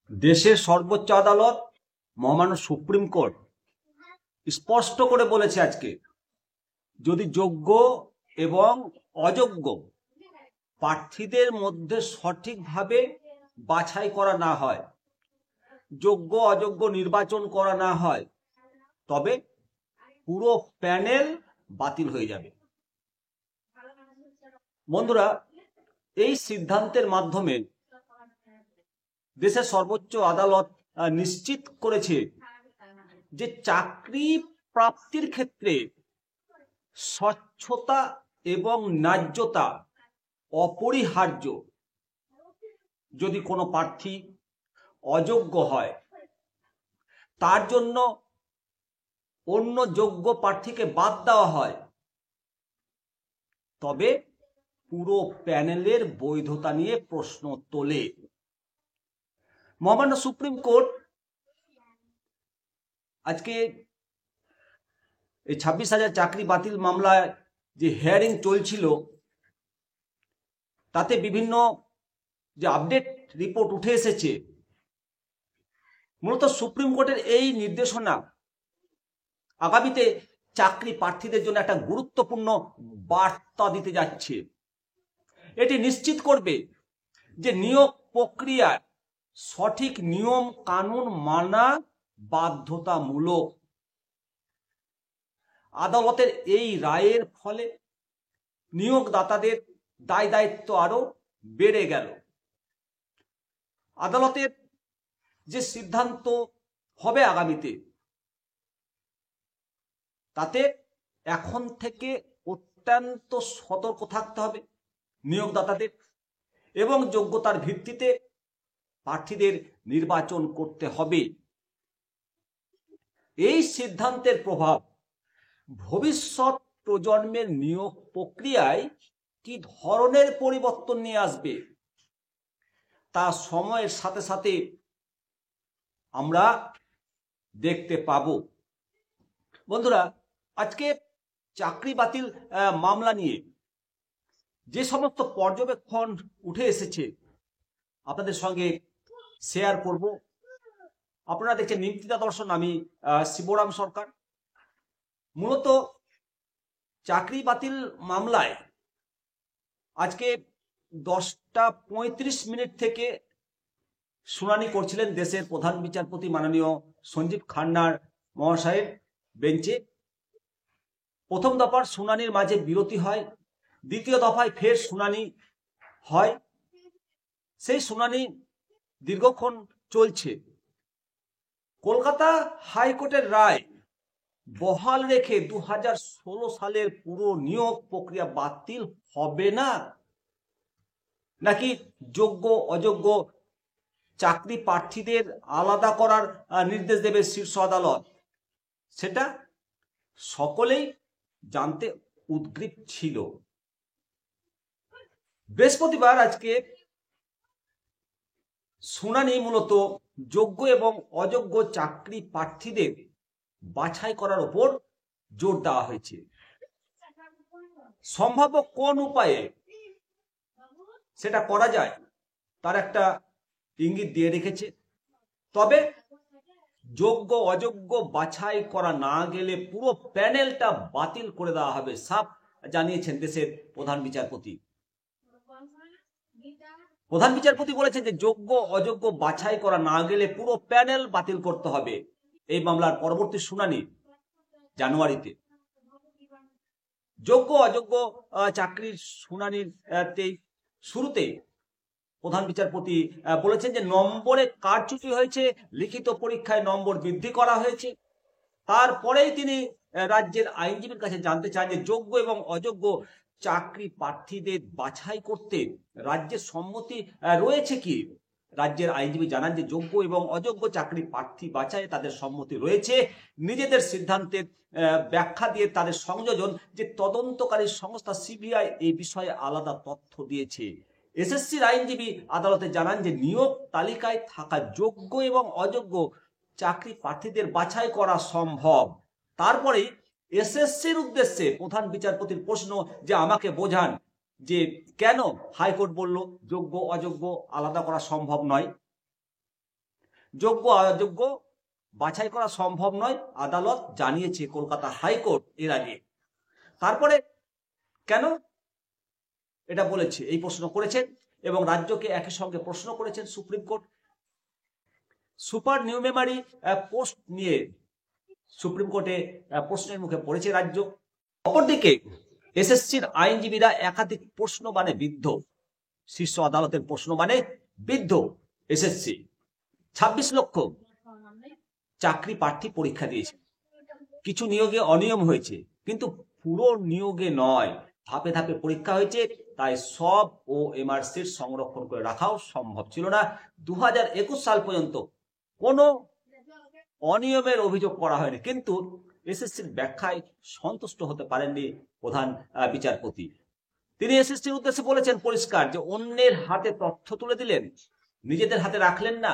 দেশের সর্বোচ্চ আদালত মহামান্য সুপ্রিম কোর্ট স্পষ্ট করে বলেছে আজকে, যদি যোগ্য এবং অযোগ্য প্রার্থীদের মধ্যে সঠিকভাবে বাছাই করা না হয়, যোগ্য অযোগ্য নির্বাচন করা না হয়, তবে পুরো প্যানেল বাতিল হয়ে যাবে। বন্ধুরা, এই সিদ্ধান্তের মাধ্যমে দেশের সর্বোচ্চ আদালত নিশ্চিত করেছে যে চাকরি প্রাপ্তির ক্ষেত্রে স্বচ্ছতা এবং ন্যায্যতা অপরিহার্য। যদি কোনো প্রার্থী অযোগ্য হয়, তার জন্য অন্য যোগ্য প্রার্থীকে বাদ দেওয়া হয়, তবে পুরো প্যানেলের বৈধতা নিয়ে প্রশ্ন তোলে। মহামান্য সুপ্রিম কোর্ট আজকে এই 26,000 চাকরি বাতিল মামলায় যে হিয়ারিং চলছিল, তাতে বিভিন্ন যে আপডেট রিপোর্ট উঠে এসেছে, মূলত সুপ্রিম কোর্টের এই নির্দেশনা আগামীতে চাকরি প্রার্থীদের জন্য একটা গুরুত্বপূর্ণ বার্তা দিতে যাচ্ছে। এটি নিশ্চিত করবে যে নিয়োগ প্রক্রিয়ার সঠিক নিয়ম কানুন মানা বাধ্যতামূলক। আদালতের এই রায়ের ফলে নিয়োগদাতাদের দায় দায়িত্ব আরো বেড়ে গেল। আদালতের যে সিদ্ধান্ত হবে আগামীতে, তাতে এখন থেকে অত্যন্ত সতর্ক থাকতে হবে নিয়োগদাতাদের, এবং যোগ্যতার ভিত্তিতে প্রার্থীদের নির্বাচন করতে হবে। এই সিদ্ধান্তের প্রভাব ভবিষ্যৎ প্রজন্মের নিয়োগ প্রক্রিয়ায় কি ধরনের পরিবর্তন নিয়ে আসবে, তা সময়ের সাথে সাথে আমরা দেখতে পাব। বন্ধুরা, আজকে চাকরি বাতিল মামলা নিয়ে যে সমস্ত পর্যবেক্ষণ উঠে এসেছে আপনাদের সঙ্গে শেয়ার করব। আপনারা দেখছেন নিমতিতা দর্শন, আমি শিবরাম সরকার। মূলত চাকরি বাতিল মামলায় আজকে 10:35 থেকে শুনানি করছিলেন দেশের প্রধান বিচারপতি মাননীয় সঞ্জীব খান্নার মহাশয়ের বেঞ্চে। প্রথম দফার শুনানির মাঝে বিরতি হয়, দ্বিতীয় দফায় ফের শুনানি হয়। সেই শুনানি দীর্ঘক্ষণ চলছে। কলকাতা হাইকোর্টের রায় বহাল রেখে 2016 সালের পুরো নিয়োগ প্রক্রিয়া বাতিল হবে না, নাকি যোগ্য অযোগ্য চাকরি প্রার্থীদের আলাদা করার নির্দেশ দেবে শীর্ষ আদালত, সেটা সকলেই জানতে উদ্গ্রীব ছিল। বৃহস্পতিবার আজকে শুনানি মূলত যোগ্য এবং অযোগ্য চাকরি প্রার্থীদের বাছাই করার উপর জোর দেওয়া হয়েছে। সম্ভাব্য কোন উপায়ে সেটা করা যায় তার একটা ইঙ্গিত দিয়ে রেখেছে। তবে যোগ্য অযোগ্য বাছাই করা না গেলে পুরো প্যানেলটা বাতিল করে দেওয়া হবে, সাফ জানিয়েছেন দেশের প্রধান বিচারপতি। প্রধান বিচারপতি বলেছেন যে যোগ্য অযোগ্য বাছাই করা না গেলে পুরো প্যানেল বাতিল করতে হবে। এই মামলার পরবর্তী শুনানি জানুয়ারিতে। যোগ্য অযোগ্য চাকরির শুনানির শুরুতে প্রধান বিচারপতি বলেছেন যে নম্বরে কারচুপি হয়েছে, লিখিত পরীক্ষায় নম্বর বৃদ্ধি করা হয়েছে। তারপরেই তিনি রাজ্যের আইনজীবীর কাছে জানতে চান যে যোগ্য এবং অযোগ্য চাকরি প্রার্থীদের বাছাই করতে রাজ্যের সম্মতি রয়েছে কি। রাজ্যের আইনজীবী জানান যে যোগ্য এবং অযোগ্য চাকরি প্রার্থী বাছাই তাদের সম্মতি রয়েছে। নিজেদের সিদ্ধান্তের ব্যাখ্যা দিয়ে তাদের সংযোজন যে তদন্তকারী সংস্থা সিবিআই এই বিষয়ে আলাদা তথ্য দিয়েছে। এসএসসির আইনজীবী আদালতে জানান যে নিয়োগ তালিকায় থাকা যোগ্য এবং অযোগ্য চাকরি প্রার্থীদের বাছাই করা সম্ভব। তারপরে এসএসসির উদ্দেশ্যে প্রধান বিচারপতির প্রশ্ন যে আমাকে বোঝান যে কেন হাইকোর্ট বলল যোগ্য অযোগ্য আলাদা করা সম্ভব নয়। যোগ্য অযোগ্য বাছাই করা সম্ভব নয়, আদালত জানিয়েছে কলকাতা হাইকোর্ট এর আগে। তারপরে কেন এটা বলেছে, এই প্রশ্ন করেছেন এবং রাজ্যকে একই সঙ্গে প্রশ্ন করেছেন সুপ্রিম কোর্ট। সুপার নিউমেমারি পোস্ট নিয়ে সুপ্রিম কোর্টে প্রশ্নের মুখে পড়েছে রাজ্য। অপরদিকে এসএসসির আইনজীবীরা একাধিক প্রশ্ন মানে বিদ্ধ, শীর্ষ আদালতের প্রশ্ন মানে বিদ্ধ। এসএসসি 26 লক্ষ চাকরি প্রার্থী পরীক্ষা দিয়েছে, কিছু নিয়োগে অনিয়ম হয়েছে, কিন্তু পুরো নিয়োগে নয়, ধাপে ধাপে পরীক্ষা হয়েছে, তাই সব ও এমআরসির সংরক্ষণ করে রাখাও সম্ভব ছিল না। 2021 সাল পর্যন্ত কোনো অনিয়মের অভিযোগ করা হয়নি, কিন্তু এসএসসির ব্যাখ্যায় সন্তুষ্ট হতে পারেননি প্রধান বিচারপতি। তিনি এসএসসির উদ্দেশ্যে বলেছেন পরিষ্কার যে অন্যের হাতে তথ্য তুলে দিলেন, নিজেদের হাতে রাখলেন না।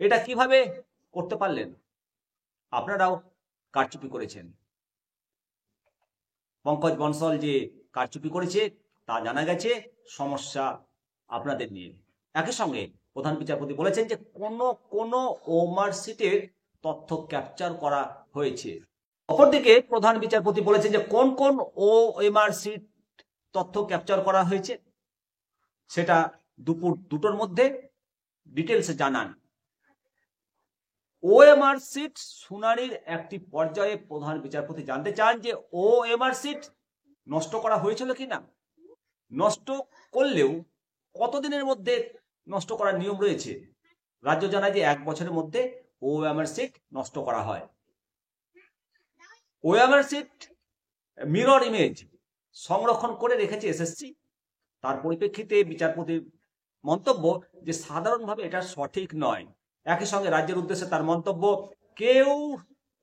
এটা কিভাবে করতে পারলেন? আপনারাও কারচুপি করেছেন। পঙ্কজ বনসল যে কারচুপি করেছে তা জানা গেছে, সমস্যা আপনাদের নিয়ে। একই সঙ্গে প্রধান বিচারপতি বলেছেন যে কোন ওমারশিটের তথ্য ক্যাপচার করা হয়েছে। অপরদিকে প্রধান বিচারপতি বলেছেন যে কোন ওএমআরশিট তথ্য ক্যাপচার করা হয়েছে সেটা দুপুর 2টোর মধ্যে ডিটেলসে জানান। ওএমআরশিট শুনানির একটি পর্যায়ে প্রধান বিচারপতি জানতে চান যে ওএমআরশিট নষ্ট করা হয়েছিল কিনা, নষ্ট করলেও কতদিনের মধ্যে নষ্ট করার নিয়ম রয়েছে। রাজ্য জানায় যে 1 বছরের মধ্যে ওএমআরশিট নষ্ট করা হয়। ওএমআরশিট মিরর ইমেজ সংরক্ষণ করে রেখেছে এসএসসি। তার পরিপ্রেক্ষিতে বিচারপতির মন্তব্য যে সাধারণভাবে এটা সঠিক নয়। একই সঙ্গে রাজ্যের উদ্দেশ্যে তার মন্তব্য, কেউ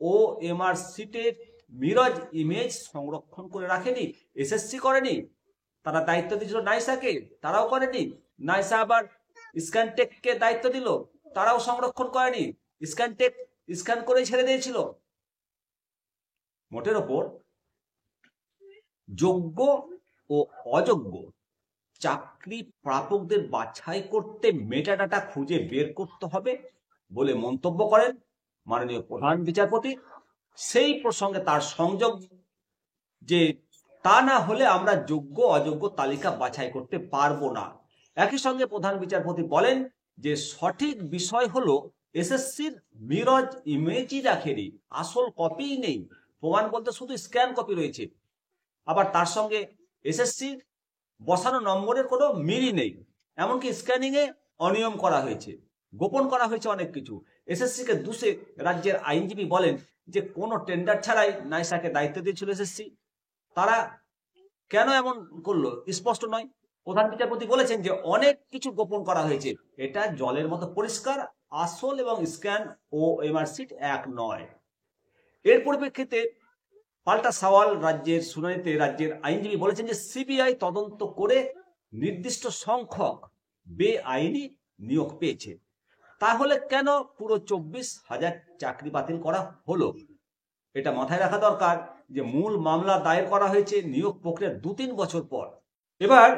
ওএমআরশিটের মিরর ইমেজ সংরক্ষণ করে রাখেনি, এসএসসি করেনি, তারা দায়িত্ব দিয়েছিল নাইসাকে, তারাও করেনি। নাইসা আবার স্ক্যানটেককে দায়িত্ব দিল, তারাও সংরক্ষণ করেনি, স্ক্যানটেক স্ক্যান করে ছেড়ে দিয়েছিল। মোটের ওপর যোগ্য ও অযোগ্য চাকরি প্রাপকদের বাছাই করতে মেটাডাটা খুঁজে বের করতে হবে বলে মন্তব্য করেন মাননীয় প্রধান বিচারপতি। সেই প্রসঙ্গে তার সংযোগ যে তা না হলে আমরা যোগ্য অযোগ্য তালিকা বাছাই করতে পারবো না। একই সঙ্গে প্রধান বিচারপতি বলেন যে সঠিক বিষয় হলো এসএসসির মিরর ইমেজই রাখেনি, আসল কপি নেই, প্রমাণ বলতে শুধু স্ক্যান কপি রয়েছে। আবার তার সঙ্গে এসএসসির বসানো নম্বরের কোনো মিলই নেই, এমনকি স্ক্যানিং এ অনিয়ম করা হয়েছে, গোপন করা হয়েছে অনেক কিছু। এসএসসিকে দুষে রাজ্যের আইনজীবী বলেন যে কোনো টেন্ডার ছাড়াই নাইসাকে দায়িত্ব দিয়েছিল এসএসসি, তারা কেন এমন করলো স্পষ্ট নয়। প্রধান বিচারপতি বলেছেন যে অনেক কিছু গোপন করা হয়েছে, এটা জলের মতো পরিষ্কার, আসল এবং স্ক্যান ও এমআরশিট এক নয়। এর পরিপ্রেক্ষিতে পাল্টা সওয়াল রাজ্যের শুনানিতে রাজ্যের আইনজীবী বলেছেন যে সিবিআই তদন্ত করে নির্দিষ্ট সংখ্যক বেআইনি নিয়োগ পেয়েছে, তাহলে কেন পুরো 24,000 চাকরি বাতিল করা হলো? এটা মাথায় রাখা দরকার যে মূল মামলা দায়ের করা হয়েছে নিয়োগ প্রক্রিয়ার 2-3 বছর পর। এবার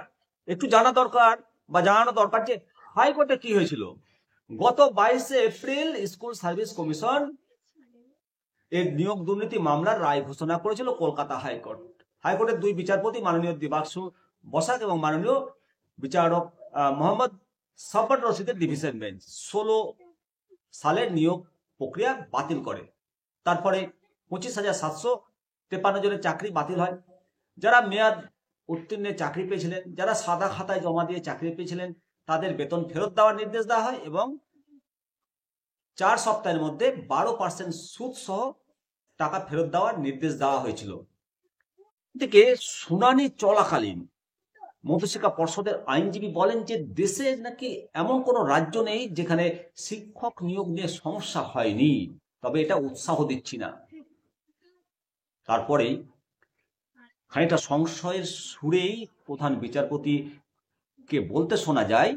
একটু জানানো দরকার যে হাইকোর্টে কি হয়েছিল। গত 22 এপ্রিল স্কুল সার্ভিস কমিশন এর নিয়োগ দুর্নীতি মামলার রায় ঘোষণা করেছিল কলকাতা হাইকোর্ট। হাইকোর্টের 2 বিচারপতি মাননীয় দিবাংশু বসাক এবং মাননীয় বিচারক মোহাম্মদ সাফার রশিদের ডিভিশন বেঞ্চ 16 সালের নিয়োগ প্রক্রিয়া বাতিল করে। তারপরে 25,753 জনের চাকরি বাতিল হয়। যারা মেয়াদ উত্তীর্ণে চাকরি পেয়েছিলেন, যারা সাদা খাতায় জমা দিয়ে চাকরি পেয়েছিলেন, তাদের বেতন ফেরত দেওয়ার নির্দেশ দেওয়া হয় এবং 4 সপ্তাহের মধ্যে 12% সুদ সহ টাকা ফেরত দেওয়ার নির্দেশ দেওয়া হয়েছিল। এদিকে শুনানি চলাকালীন মধ্যশিক্ষা পর্ষদের আইনজীবী বলেন যে দেশে নাকি এমন কোনো রাজ্য নেই যেখানে শিক্ষক নিয়োগ নিয়ে সমস্যা হয়নি, তবে এটা উৎসাহ দিচ্ছি না। তারপরেই খানিকটা সংশয়ের সুরেই প্রধান বিচারপতিকে বলতে শোনা যায়,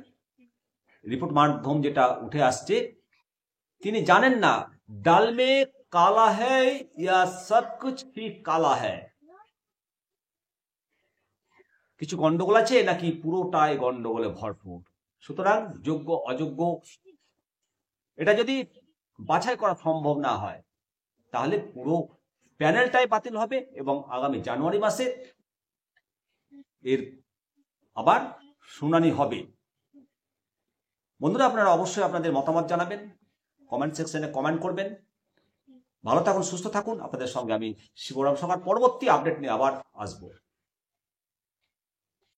রিপোর্ট মাধ্যম যেটা উঠে আসছে, তিনি জানেন না ডাল মে কালা হ্যায় ইয়া সব কুছ হি কালা হ্যায়, কিছু গন্ডগোল আছে নাকি পুরোটাই গন্ডগোলে ভরপুর। সুতরাং যোগ্য অযোগ্য এটা যদি বাছাই করা সম্ভব না হয় তাহলে পুরো প্যানেলটাই বাতিল হবে এবং আগামী জানুয়ারি মাসে এর আবার শুনানি হবে। বন্ধুরা, আপনারা অবশ্যই আপনাদের মতামত জানাবেন, কমেন্ট সেকশনে কমেন্ট করবেন। ভালো থাকুন, সুস্থ থাকুন। আপনাদের সঙ্গে আমি শিবরাম সরকার পরবর্তী আপডেট নিয়ে আবার আসবো।